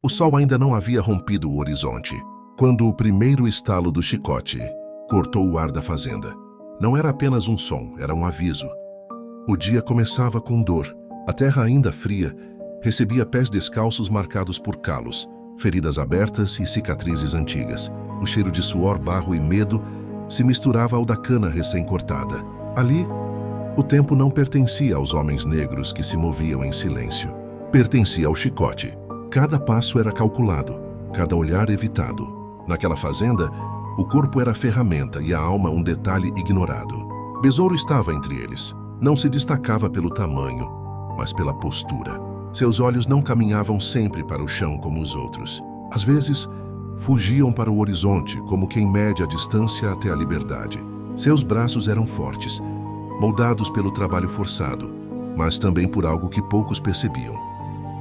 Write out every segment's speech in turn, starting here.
O sol ainda não havia rompido o horizonte, quando o primeiro estalo do chicote cortou o ar da fazenda. Não era apenas um som, era um aviso. O dia começava com dor. A terra ainda fria recebia pés descalços marcados por calos, feridas abertas e cicatrizes antigas. O cheiro de suor, barro e medo se misturava ao da cana recém-cortada. Ali, o tempo não pertencia aos homens negros que se moviam em silêncio. Pertencia ao chicote. Cada passo era calculado, cada olhar evitado. Naquela fazenda, o corpo era ferramenta e a alma um detalhe ignorado. Besouro estava entre eles. Não se destacava pelo tamanho, mas pela postura. Seus olhos não caminhavam sempre para o chão como os outros. Às vezes, fugiam para o horizonte como quem mede a distância até a liberdade. Seus braços eram fortes, moldados pelo trabalho forçado, mas também por algo que poucos percebiam: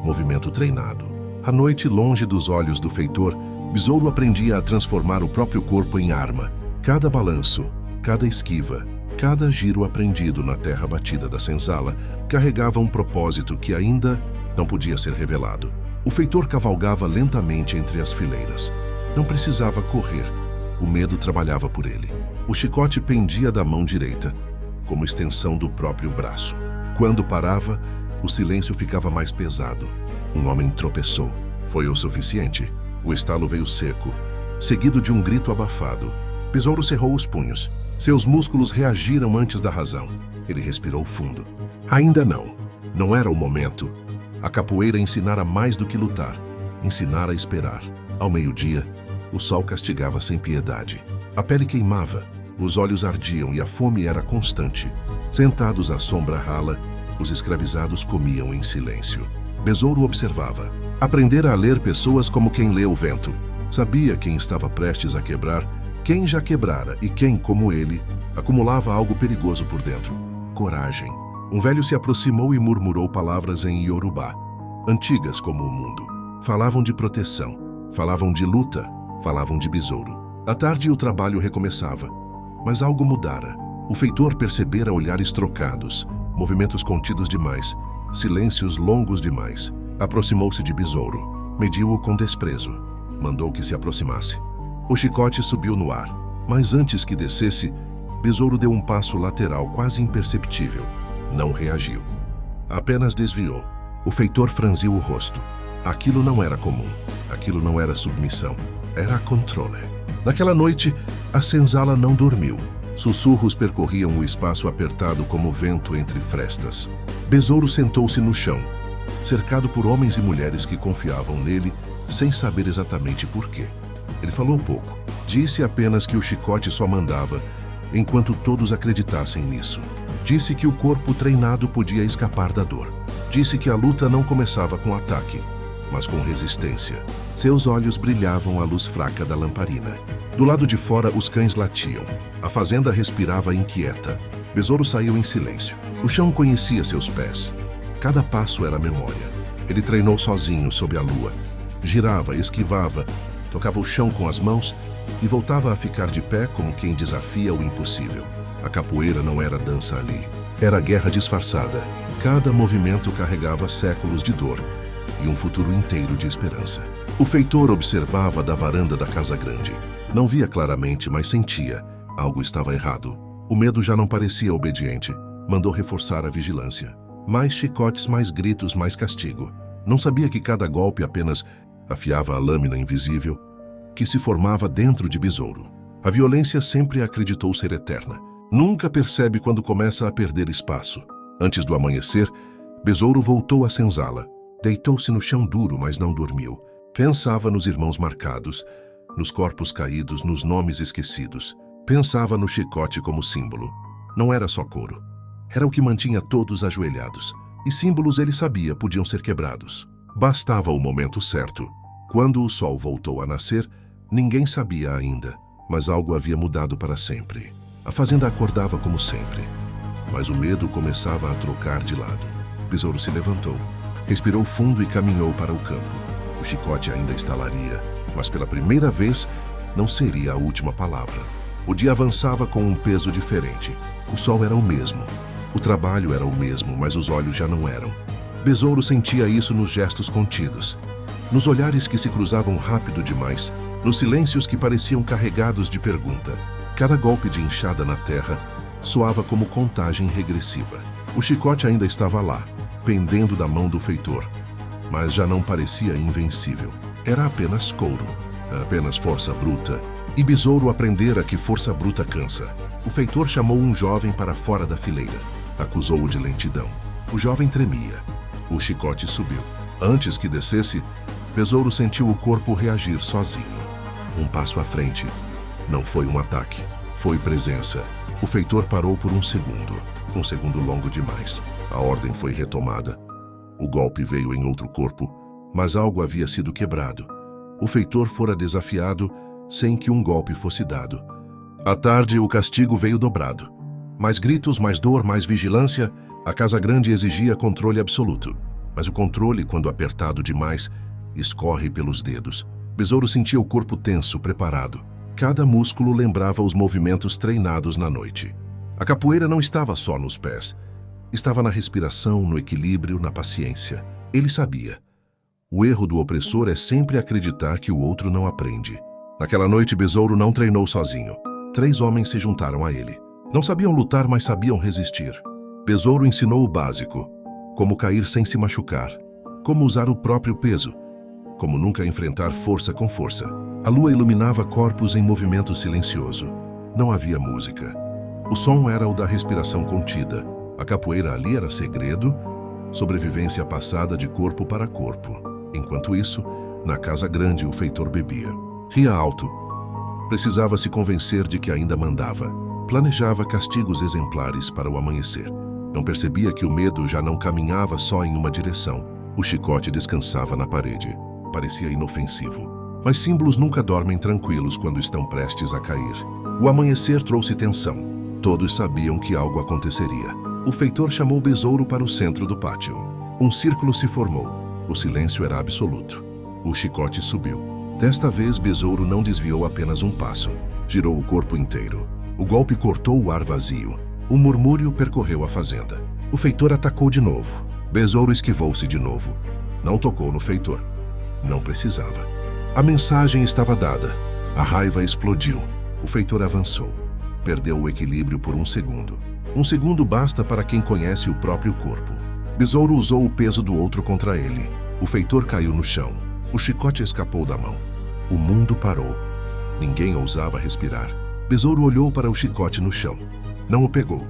movimento treinado. À noite, longe dos olhos do feitor, Besouro aprendia a transformar o próprio corpo em arma. Cada balanço, cada esquiva, cada giro aprendido na terra batida da senzala carregava um propósito que ainda não podia ser revelado. O feitor cavalgava lentamente entre as fileiras. Não precisava correr. O medo trabalhava por ele. O chicote pendia da mão direita, como extensão do próprio braço. Quando parava, o silêncio ficava mais pesado. Um homem tropeçou. Foi o suficiente. O estalo veio seco, seguido de um grito abafado. Besouro cerrou os punhos. Seus músculos reagiram antes da razão. Ele respirou fundo. Ainda não. Não era o momento. A capoeira ensinara mais do que lutar. Ensinara a esperar. Ao meio-dia, o sol castigava sem piedade. A pele queimava, os olhos ardiam e a fome era constante. Sentados à sombra rala, os escravizados comiam em silêncio. Besouro observava. Aprendera a ler pessoas como quem lê o vento. Sabia quem estava prestes a quebrar, quem já quebrara e quem, como ele, acumulava algo perigoso por dentro. Coragem. Um velho se aproximou e murmurou palavras em Iorubá, antigas como o mundo. Falavam de proteção, falavam de luta, falavam de besouro. À tarde o trabalho recomeçava, mas algo mudara. O feitor percebera olhares trocados, movimentos contidos demais, silêncios longos demais. Aproximou-se de Besouro, mediu-o com desprezo, mandou que se aproximasse. O chicote subiu no ar, mas antes que descesse, Besouro deu um passo lateral quase imperceptível. Não reagiu. Apenas desviou. O feitor franziu o rosto. Aquilo não era comum. Aquilo não era submissão. Era controle. Naquela noite, a senzala não dormiu. Sussurros percorriam o espaço apertado como vento entre frestas. Besouro sentou-se no chão, cercado por homens e mulheres que confiavam nele, sem saber exatamente por quê. Ele falou pouco. Disse apenas que o chicote só mandava, enquanto todos acreditassem nisso. Disse que o corpo treinado podia escapar da dor. Disse que a luta não começava com ataque, mas com resistência. Seus olhos brilhavam à luz fraca da lamparina. Do lado de fora, os cães latiam. A fazenda respirava inquieta. Besouro saiu em silêncio. O chão conhecia seus pés. Cada passo era memória. Ele treinou sozinho sob a lua. Girava, esquivava, tocava o chão com as mãos e voltava a ficar de pé como quem desafia o impossível. A capoeira não era dança ali. Era guerra disfarçada. Cada movimento carregava séculos de dor e um futuro inteiro de esperança. O feitor observava da varanda da casa grande. Não via claramente, mas sentia. Algo estava errado. O medo já não parecia obediente. Mandou reforçar a vigilância. Mais chicotes, mais gritos, mais castigo. Não sabia que cada golpe apenas afiava a lâmina invisível que se formava dentro de Besouro. A violência sempre acreditou ser eterna. Nunca percebe quando começa a perder espaço. Antes do amanhecer, Besouro voltou à senzala. Deitou-se no chão duro, mas não dormiu. Pensava nos irmãos marcados, nos corpos caídos, nos nomes esquecidos. Pensava no chicote como símbolo. Não era só couro. Era o que mantinha todos ajoelhados. E símbolos, ele sabia, podiam ser quebrados. Bastava o momento certo. Quando o sol voltou a nascer, ninguém sabia ainda, mas algo havia mudado para sempre. A fazenda acordava como sempre, mas o medo começava a trocar de lado. Besouro se levantou, respirou fundo e caminhou para o campo. O chicote ainda estalaria, mas pela primeira vez não seria a última palavra. O dia avançava com um peso diferente. O sol era o mesmo. O trabalho era o mesmo, mas os olhos já não eram. Besouro sentia isso nos gestos contidos. nos olhares que se cruzavam rápido demais, nos silêncios que pareciam carregados de pergunta. Cada golpe de enxada na terra soava como contagem regressiva. O chicote ainda estava lá, pendendo da mão do feitor, mas já não parecia invencível. Era apenas couro, apenas força bruta, e Besouro aprendera que força bruta cansa. O feitor chamou um jovem para fora da fileira. Acusou-o de lentidão. O jovem tremia. O chicote subiu. Antes que descesse, Besouro sentiu o corpo reagir sozinho. Um passo à frente. Não foi um ataque. Foi presença. O feitor parou por um segundo longo demais. A ordem foi retomada. O golpe veio em outro corpo, mas algo havia sido quebrado. O feitor fora desafiado sem que um golpe fosse dado. À tarde, o castigo veio dobrado. Mais gritos, mais dor, mais vigilância. A Casa Grande exigia controle absoluto. Mas o controle, quando apertado demais, escorre pelos dedos. Besouro sentia o corpo tenso, preparado. Cada músculo lembrava os movimentos treinados na noite. A capoeira não estava só nos pés. Estava na respiração, no equilíbrio, na paciência. Ele sabia. O erro do opressor é sempre acreditar que o outro não aprende. Naquela noite, Besouro não treinou sozinho. 3 homens se juntaram a ele. Não sabiam lutar, mas sabiam resistir. Besouro ensinou o básico. Como cair sem se machucar. Como usar o próprio peso. Como nunca enfrentar força com força. A lua iluminava corpos em movimento silencioso. Não havia música. O som era o da respiração contida. A capoeira ali era segredo, sobrevivência passada de corpo para corpo. Enquanto isso, na Casa Grande o feitor bebia. Ria alto. Precisava se convencer de que ainda mandava. Planejava castigos exemplares para o amanhecer. Não percebia que o medo já não caminhava só em uma direção. O chicote descansava na parede. Parecia inofensivo. Mas símbolos nunca dormem tranquilos quando estão prestes a cair. O amanhecer trouxe tensão. Todos sabiam que algo aconteceria. O feitor chamou Besouro para o centro do pátio. Um círculo se formou. O silêncio era absoluto. O chicote subiu. Desta vez, Besouro não desviou apenas um passo. Girou o corpo inteiro. O golpe cortou o ar vazio. Um murmúrio percorreu a fazenda. O feitor atacou de novo. Besouro esquivou-se de novo. Não tocou no feitor. Não precisava. A mensagem estava dada. A raiva explodiu. O feitor avançou. Perdeu o equilíbrio por um segundo. Um segundo basta para quem conhece o próprio corpo. Besouro usou o peso do outro contra ele. O feitor caiu no chão. O chicote escapou da mão. O mundo parou. Ninguém ousava respirar. Besouro olhou para o chicote no chão. Não o pegou.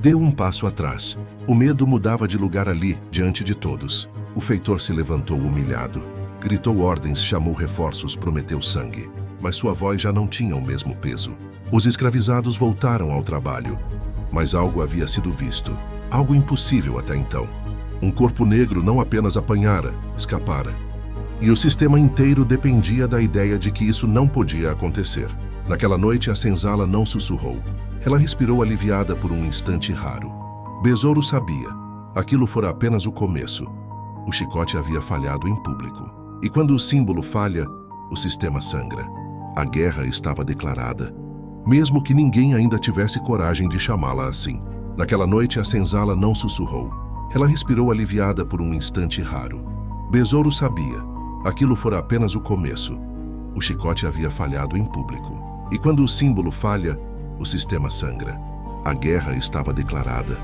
Deu um passo atrás. O medo mudava de lugar ali, diante de todos. O feitor se levantou humilhado. Gritou ordens, chamou reforços, prometeu sangue. Mas sua voz já não tinha o mesmo peso. Os escravizados voltaram ao trabalho. Mas algo havia sido visto. Algo impossível até então. Um corpo negro não apenas apanhara, escapara. E o sistema inteiro dependia da ideia de que isso não podia acontecer. Naquela noite, a senzala não sussurrou. Ela respirou aliviada por um instante raro. Besouro sabia. Aquilo fora apenas o começo. O chicote havia falhado em público. E quando o símbolo falha, o sistema sangra. A guerra estava declarada. Mesmo que ninguém ainda tivesse coragem de chamá-la assim. Naquela noite, a senzala não sussurrou. Ela respirou aliviada por um instante raro. Besouro sabia. Aquilo fora apenas o começo. O chicote havia falhado em público. E quando o símbolo falha, o sistema sangra. A guerra estava declarada.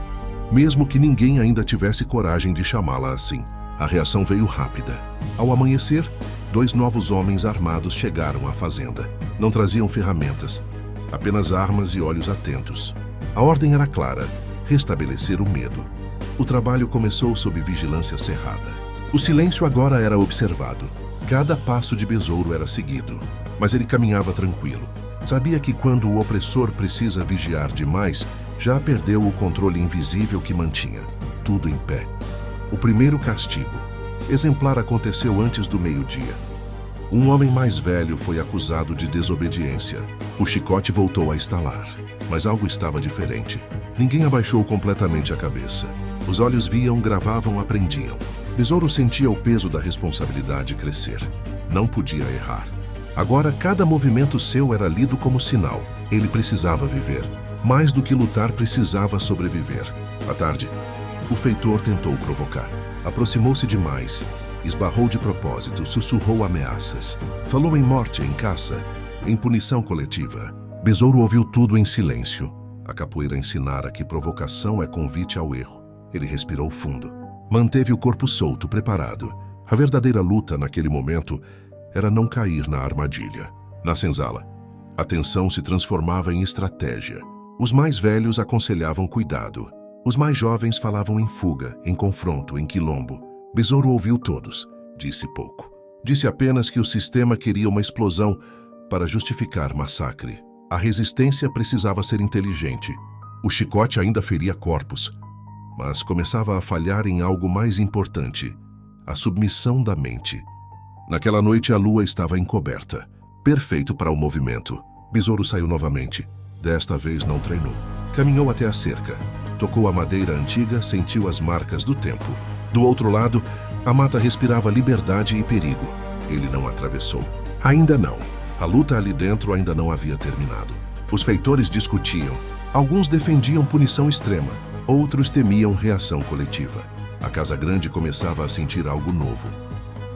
Mesmo que ninguém ainda tivesse coragem de chamá-la assim. A reação veio rápida. Ao amanhecer, 2 novos homens armados chegaram à fazenda. Não traziam ferramentas, apenas armas e olhos atentos. A ordem era clara: restabelecer o medo. O trabalho começou sob vigilância cerrada. O silêncio agora era observado. Cada passo de Besouro era seguido, mas ele caminhava tranquilo. Sabia que quando o opressor precisa vigiar demais, já perdeu o controle invisível que mantinha. Tudo em pé. O primeiro castigo, exemplar, aconteceu antes do meio-dia. Um homem mais velho foi acusado de desobediência. O chicote voltou a estalar, mas algo estava diferente. Ninguém abaixou completamente a cabeça. Os olhos viam, gravavam, aprendiam. Besouro sentia o peso da responsabilidade crescer. Não podia errar. Agora, cada movimento seu era lido como sinal. Ele precisava viver. Mais do que lutar, precisava sobreviver. À tarde, o feitor tentou provocar. Aproximou-se demais Esbarrou de propósito, sussurrou ameaças. Falou em morte, em caça, em punição coletiva. Besouro ouviu tudo em silêncio. A capoeira ensinara que provocação é convite ao erro. Ele respirou fundo. Manteve o corpo solto, preparado. A verdadeira luta naquele momento era não cair na armadilha. Na senzala, a tensão se transformava em estratégia. Os mais velhos aconselhavam cuidado. Os mais jovens falavam em fuga, em confronto, em quilombo. Besouro ouviu todos. Disse pouco. Disse apenas que o sistema queria uma explosão para justificar massacre. A resistência precisava ser inteligente. O chicote ainda feria corpos, mas começava a falhar em algo mais importante: a submissão da mente. Naquela noite a lua estava encoberta, perfeito para o movimento. Besouro saiu novamente. Desta vez não treinou. Caminhou até a cerca. Tocou a madeira antiga, sentiu as marcas do tempo. Do outro lado, a mata respirava liberdade e perigo. Ele não atravessou. Ainda não. A luta ali dentro ainda não havia terminado. Os feitores discutiam. Alguns defendiam punição extrema, outros temiam reação coletiva. A Casa Grande começava a sentir algo novo: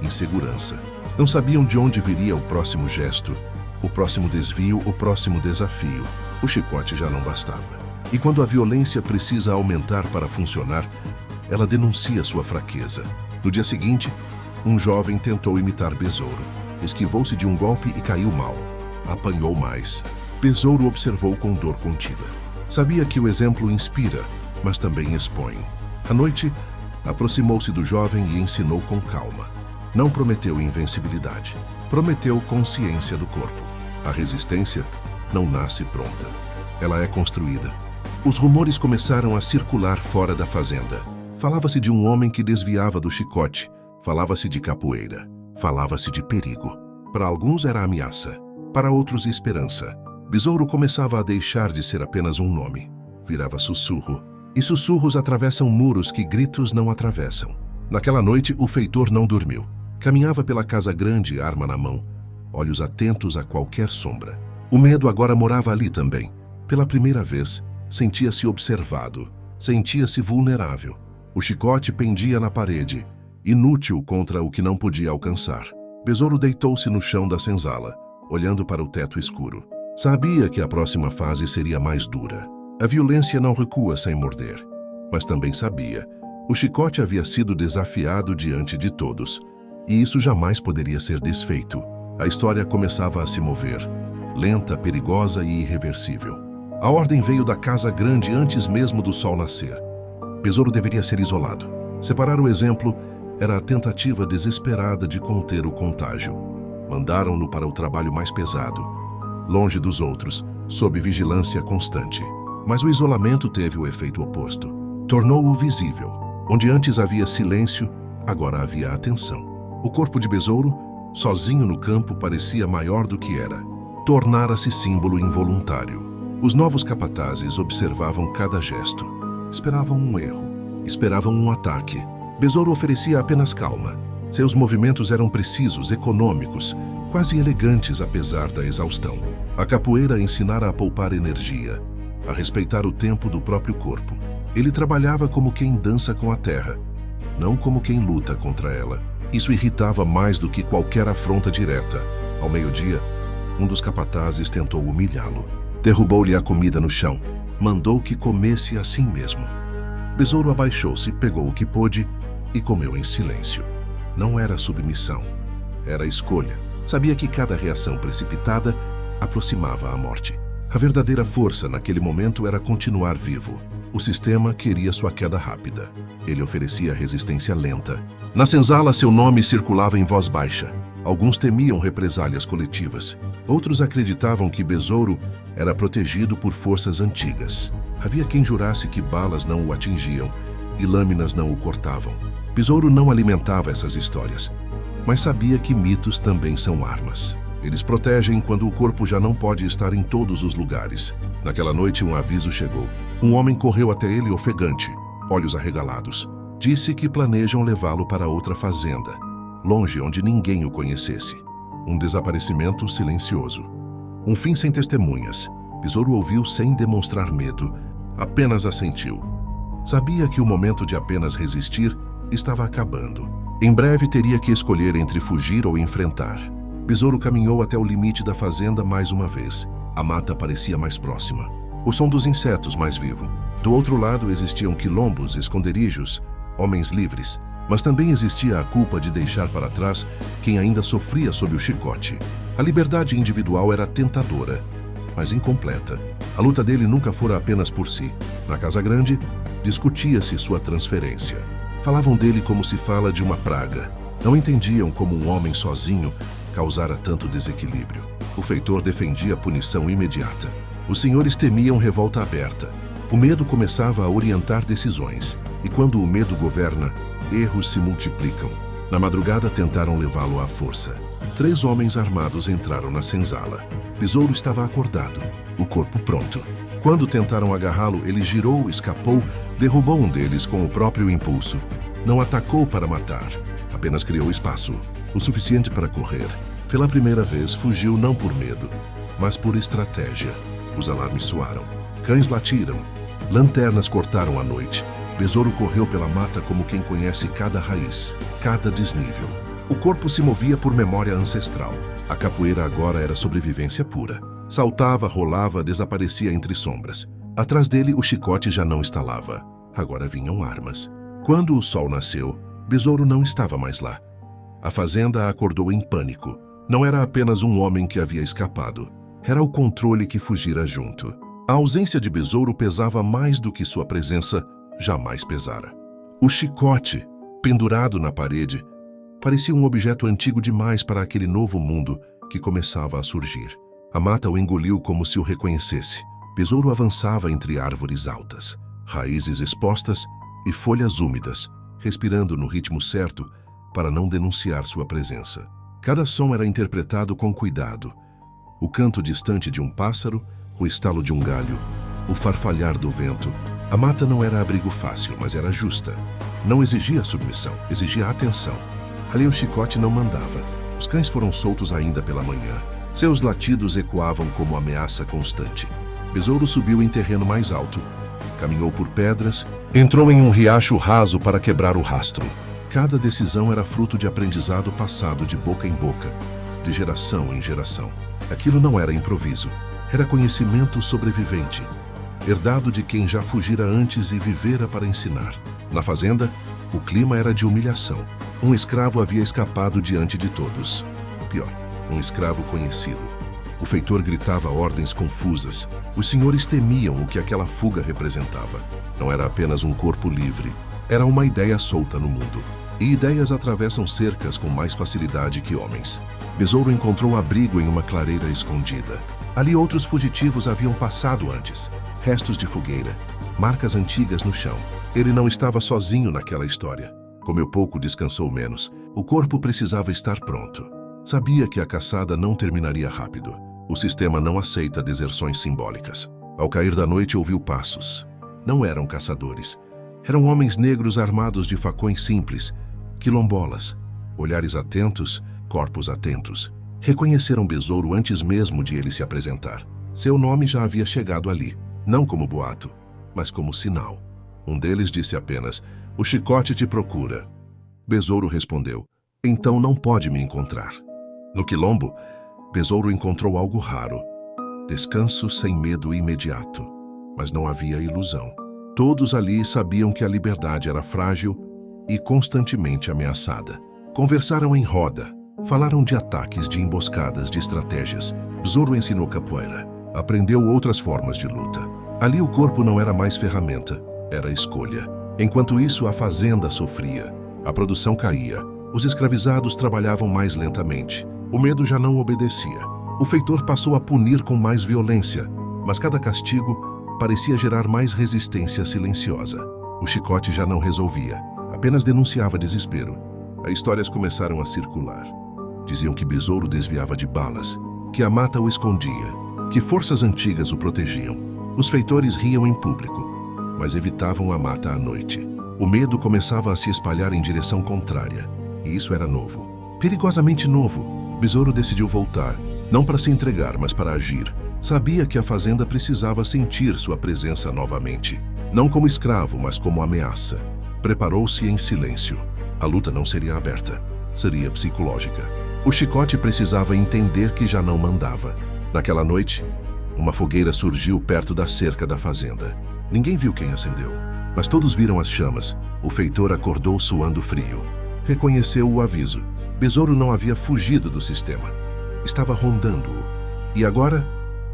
insegurança. Não sabiam de onde viria o próximo gesto, o próximo desvio, o próximo desafio. O chicote já não bastava. E quando a violência precisa aumentar para funcionar, ela denuncia sua fraqueza. No dia seguinte, um jovem tentou imitar Besouro. Esquivou-se de um golpe e caiu mal. Apanhou mais. Besouro observou com dor contida. Sabia que o exemplo inspira, mas também expõe. À noite, aproximou-se do jovem e ensinou com calma. Não prometeu invencibilidade. Prometeu consciência do corpo. A resistência não nasce pronta. Ela é construída. Os rumores começaram a circular fora da fazenda. Falava-se de um homem que desviava do chicote. Falava-se de capoeira. Falava-se de perigo. Para alguns era ameaça, para outros esperança. Besouro começava a deixar de ser apenas um nome. Virava sussurro. E sussurros atravessam muros que gritos não atravessam. Naquela noite, o feitor não dormiu. Caminhava pela Casa Grande, arma na mão, olhos atentos a qualquer sombra. O medo agora morava ali também. Pela primeira vez, sentia-se observado, sentia-se vulnerável. O chicote pendia na parede, inútil contra o que não podia alcançar. Besouro deitou-se no chão da senzala, olhando para o teto escuro. Sabia que a próxima fase seria mais dura. A violência não recua sem morder. Mas também sabia. O chicote havia sido desafiado diante de todos, e isso jamais poderia ser desfeito. A história começava a se mover, lenta, perigosa e irreversível. A ordem veio da Casa Grande antes mesmo do sol nascer. Besouro deveria ser isolado. Separar o exemplo era a tentativa desesperada de conter o contágio. Mandaram-no para o trabalho mais pesado, longe dos outros, sob vigilância constante. Mas o isolamento teve o efeito oposto. Tornou-o visível. Onde antes havia silêncio, agora havia atenção. O corpo de Besouro, sozinho no campo, parecia maior do que era. Tornara-se símbolo involuntário. Os novos capatazes observavam cada gesto. Esperavam um erro. Esperavam um ataque. Besouro oferecia apenas calma. Seus movimentos eram precisos, econômicos, quase elegantes apesar da exaustão. A capoeira ensinara a poupar energia, a respeitar o tempo do próprio corpo. Ele trabalhava como quem dança com a terra, não como quem luta contra ela. Isso irritava mais do que qualquer afronta direta. Ao meio-dia, um dos capatazes tentou humilhá-lo. Derrubou-lhe a comida no chão. Mandou que comesse assim mesmo. Besouro abaixou-se, pegou o que pôde e comeu em silêncio. Não era submissão, era escolha. Sabia que cada reação precipitada aproximava a morte. A verdadeira força naquele momento era continuar vivo. O sistema queria sua queda rápida. Ele oferecia resistência lenta. Na senzala, seu nome circulava em voz baixa. Alguns temiam represálias coletivas. Outros acreditavam que Besouro era protegido por forças antigas. Havia quem jurasse que balas não o atingiam e lâminas não o cortavam. Besouro não alimentava essas histórias, mas sabia que mitos também são armas. Eles protegem quando o corpo já não pode estar em todos os lugares. Naquela noite, um aviso chegou. Um homem correu até ele ofegante, olhos arregalados. Disse que planejam levá-lo para outra fazenda, longe onde ninguém o conhecesse. Um desaparecimento silencioso. Um fim sem testemunhas. Besouro ouviu sem demonstrar medo, apenas assentiu. Sabia que o momento de apenas resistir estava acabando. Em breve teria que escolher entre fugir ou enfrentar. Besouro caminhou até o limite da fazenda mais uma vez. A mata parecia mais próxima. O som dos insetos mais vivo. Do outro lado existiam quilombos, esconderijos, homens livres. Mas também existia a culpa de deixar para trás quem ainda sofria sob o chicote. A liberdade individual era tentadora, mas incompleta. A luta dele nunca fora apenas por si. Na Casa Grande, discutia-se sua transferência. Falavam dele como se fala de uma praga. Não entendiam como um homem sozinho causara tanto desequilíbrio. O feitor defendia a punição imediata. Os senhores temiam revolta aberta. O medo começava a orientar decisões. E quando o medo governa, erros se multiplicam. Na madrugada tentaram levá-lo à força. 3 homens armados entraram na senzala. Besouro estava acordado, o corpo pronto. Quando tentaram agarrá-lo, ele girou, escapou, derrubou um deles com o próprio impulso. Não atacou para matar, apenas criou espaço, o suficiente para correr. Pela primeira vez, fugiu não por medo, mas por estratégia. Os alarmes soaram, cães latiram, lanternas cortaram a noite. Besouro correu pela mata como quem conhece cada raiz, cada desnível. O corpo se movia por memória ancestral. A capoeira agora era sobrevivência pura. Saltava, rolava, desaparecia entre sombras. Atrás dele, o chicote já não estalava. Agora vinham armas. Quando o sol nasceu, Besouro não estava mais lá. A fazenda acordou em pânico. Não era apenas um homem que havia escapado. Era o controle que fugira junto. A ausência de Besouro pesava mais do que sua presença jamais pesara. O chicote, pendurado na parede, parecia um objeto antigo demais para aquele novo mundo que começava a surgir. A mata o engoliu como se o reconhecesse. Besouro avançava entre árvores altas, raízes expostas e folhas úmidas, respirando no ritmo certo para não denunciar sua presença. Cada som era interpretado com cuidado. O canto distante de um pássaro, o estalo de um galho, o farfalhar do vento. A mata não era abrigo fácil, mas era justa. Não exigia submissão, exigia atenção. Ali o chicote não mandava. Os cães foram soltos ainda pela manhã. Seus latidos ecoavam como ameaça constante. Besouro subiu em terreno mais alto. Caminhou por pedras, entrou em um riacho raso para quebrar o rastro. Cada decisão era fruto de aprendizado passado de boca em boca, de geração em geração. Aquilo não era improviso, era conhecimento sobrevivente, herdado de quem já fugira antes e vivera para ensinar. Na fazenda, o clima era de humilhação. Um escravo havia escapado diante de todos. Pior, um escravo conhecido. O feitor gritava ordens confusas. Os senhores temiam o que aquela fuga representava. Não era apenas um corpo livre, era uma ideia solta no mundo. E ideias atravessam cercas com mais facilidade que homens. Besouro encontrou abrigo em uma clareira escondida. Ali outros fugitivos haviam passado antes. Restos de fogueira, marcas antigas no chão. Ele não estava sozinho naquela história. Comeu pouco, descansou menos. O corpo precisava estar pronto. Sabia que a caçada não terminaria rápido. O sistema não aceita deserções simbólicas. Ao cair da noite, ouviu passos. Não eram caçadores. Eram homens negros armados de facões simples, quilombolas, olhares atentos, corpos atentos. Reconheceram Besouro antes mesmo de ele se apresentar. Seu nome já havia chegado ali, não como boato, mas como sinal. Um deles disse apenas: "O chicote te procura." Besouro respondeu: "Então não pode me encontrar." No quilombo, Besouro encontrou algo raro. Descanso sem medo imediato. Mas não havia ilusão. Todos ali sabiam que a liberdade era frágil e constantemente ameaçada. Conversaram em roda. Falaram de ataques, de emboscadas, de estratégias. Besouro ensinou capoeira. Aprendeu outras formas de luta. Ali o corpo não era mais ferramenta, era escolha. Enquanto isso, a fazenda sofria. A produção caía. Os escravizados trabalhavam mais lentamente. O medo já não obedecia. O feitor passou a punir com mais violência, mas cada castigo parecia gerar mais resistência silenciosa. O chicote já não resolvia, apenas denunciava desespero. As histórias começaram a circular. Diziam que Besouro desviava de balas, que a mata o escondia, que forças antigas o protegiam. Os feitores riam em público, mas evitavam a mata à noite. O medo começava a se espalhar em direção contrária, e isso era novo. Perigosamente novo. Besouro decidiu voltar, não para se entregar, mas para agir. Sabia que a fazenda precisava sentir sua presença novamente. Não como escravo, mas como ameaça. Preparou-se em silêncio. A luta não seria aberta, seria psicológica. O Chicote precisava entender que já não mandava. Naquela noite, uma fogueira surgiu perto da cerca da fazenda. Ninguém viu quem acendeu, mas todos viram as chamas. O feitor acordou suando frio. Reconheceu o aviso. Besouro não havia fugido do sistema. Estava rondando-o. E agora,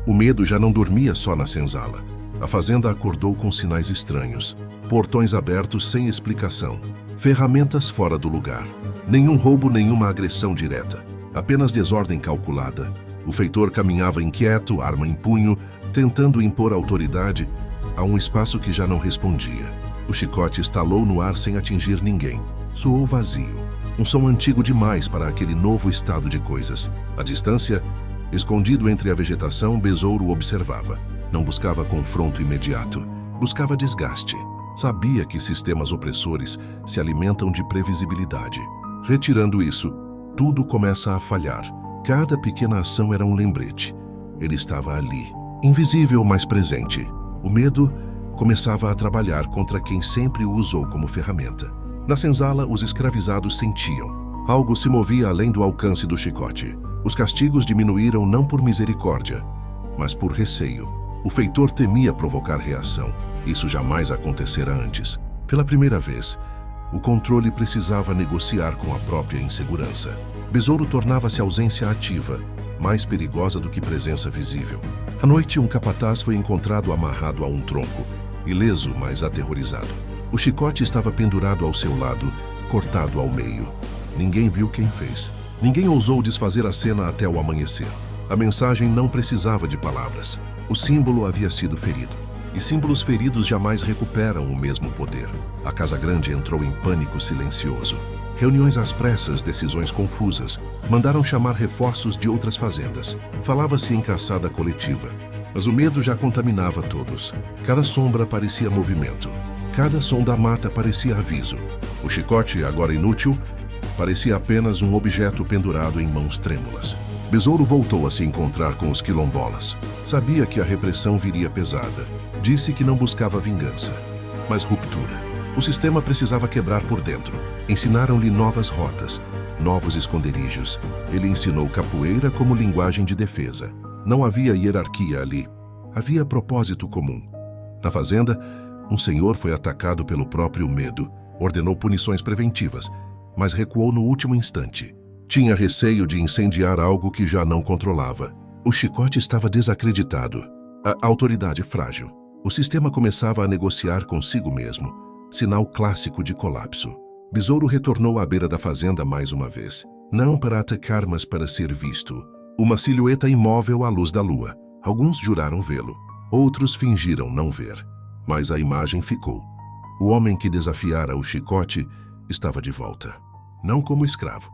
o medo já não dormia só na senzala. A fazenda acordou com sinais estranhos. Portões abertos sem explicação. Ferramentas fora do lugar. Nenhum roubo, nenhuma agressão direta. Apenas desordem calculada. O feitor caminhava inquieto, arma em punho, tentando impor autoridade a um espaço que já não respondia. O chicote estalou no ar sem atingir ninguém. Soou vazio. Um som antigo demais para aquele novo estado de coisas. À distância, escondido entre a vegetação, Besouro observava. Não buscava confronto imediato. Buscava desgaste. Sabia que sistemas opressores se alimentam de previsibilidade. Retirando isso, tudo começa a falhar. Cada pequena ação era um lembrete. Ele estava ali, invisível, mas presente. O medo começava a trabalhar contra quem sempre o usou como ferramenta. Na senzala, os escravizados sentiam. Algo se movia além do alcance do chicote. Os castigos diminuíram não por misericórdia, mas por receio. O feitor temia provocar reação. Isso jamais acontecera antes. Pela primeira vez, o controle precisava negociar com a própria insegurança. Besouro tornava-se ausência ativa, mais perigosa do que presença visível. À noite, um capataz foi encontrado amarrado a um tronco, ileso, mas aterrorizado. O chicote estava pendurado ao seu lado, cortado ao meio. Ninguém viu quem fez. Ninguém ousou desfazer a cena até o amanhecer. A mensagem não precisava de palavras. O símbolo havia sido ferido. E símbolos feridos jamais recuperam o mesmo poder. A Casa Grande entrou em pânico silencioso. Reuniões às pressas, decisões confusas. Mandaram chamar reforços de outras fazendas. Falava-se em caçada coletiva. Mas o medo já contaminava todos. Cada sombra parecia movimento. Cada som da mata parecia aviso. O chicote, agora inútil, parecia apenas um objeto pendurado em mãos trêmulas. Besouro voltou a se encontrar com os quilombolas. Sabia que a repressão viria pesada. Disse que não buscava vingança, mas ruptura. O sistema precisava quebrar por dentro. Ensinaram-lhe novas rotas, novos esconderijos. Ele ensinou capoeira como linguagem de defesa. Não havia hierarquia ali. Havia propósito comum. Na fazenda, um senhor foi atacado pelo próprio medo. Ordenou punições preventivas, mas recuou no último instante. Tinha receio de incendiar algo que já não controlava. O chicote estava desacreditado. A autoridade frágil. O sistema começava a negociar consigo mesmo. Sinal clássico de colapso. Besouro retornou à beira da fazenda mais uma vez. Não para atacar, mas para ser visto. Uma silhueta imóvel à luz da lua. Alguns juraram vê-lo. Outros fingiram não ver. Mas a imagem ficou. O homem que desafiara o chicote estava de volta. Não como escravo,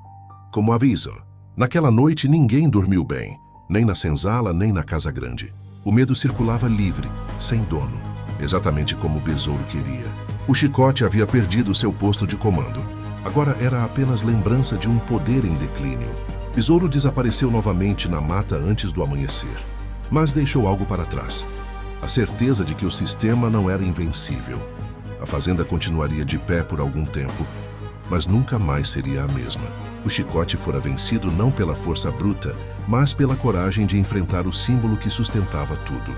como aviso. Naquela noite ninguém dormiu bem, nem na senzala, nem na Casa Grande. O medo circulava livre, sem dono, exatamente como Besouro queria. O chicote havia perdido seu posto de comando. Agora era apenas lembrança de um poder em declínio. Besouro desapareceu novamente na mata antes do amanhecer, mas deixou algo para trás. A certeza de que o sistema não era invencível. A fazenda continuaria de pé por algum tempo, mas nunca mais seria a mesma. O chicote fora vencido não pela força bruta, mas pela coragem de enfrentar o símbolo que sustentava tudo.